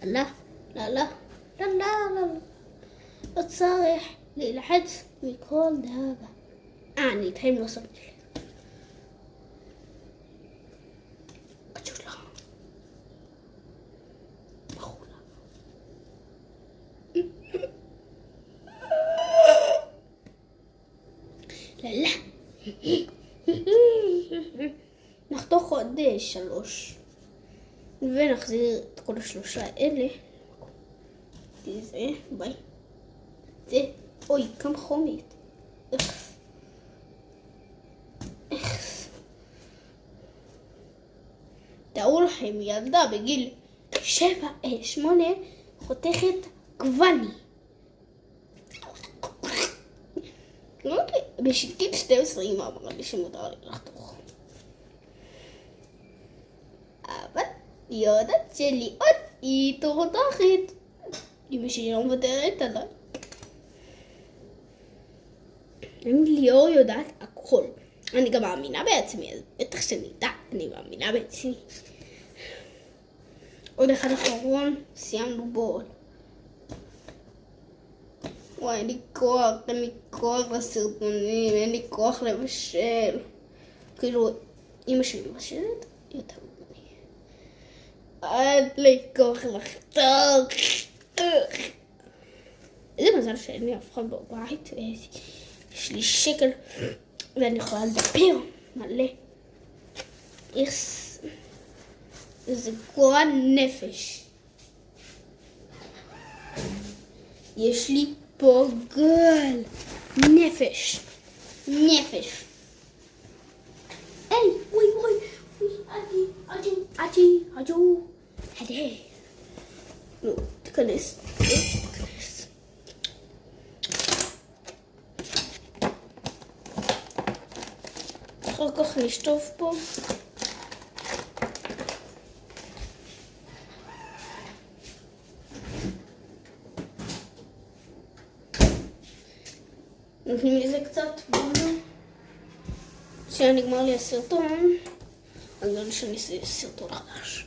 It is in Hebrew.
لا لا لا لا لا لا لا تصارح للحدث بكل هذا أعني تحين وصلت أشوف لها أخونا لا لا ناخدو قديش 3 ونخزي كل 3 اللي زي باي زي اوي كم خميت اخس تاورحم ילדה בגיל 8 חותכת גוואני. בשיטית 12 אמא אמרה לי שמותר לי לחתוך. אבל היא יודעת שליאון היא תותחת. אמא שלי לא מוותרת עליי. ליאור יודעת הכל. אני גם מאמינה בעצמי, אז בטח שנדע, אני מאמינה בעצמי. עוד אחד אחרון, סיימנו בול. וואי, אין לי כוח לסרטונים, אין לי כוח לבשל. כאילו, אמא שלי מבשלת יותר ממני. אין לי כוח לחתוך. איזה מזל שאין לי אף אחד בבית, יש לי שקל ואני יכולה לדבר מלא. איזה גועל נפש. יש לי פה גועל נפש. היי, וואי, עדי. נו, תיכנס. אחר כך נשטוף פה. נותנים לזה קצת בולו. כשנגמר לי הסרטון, אז אני אעשה סרטון חדש.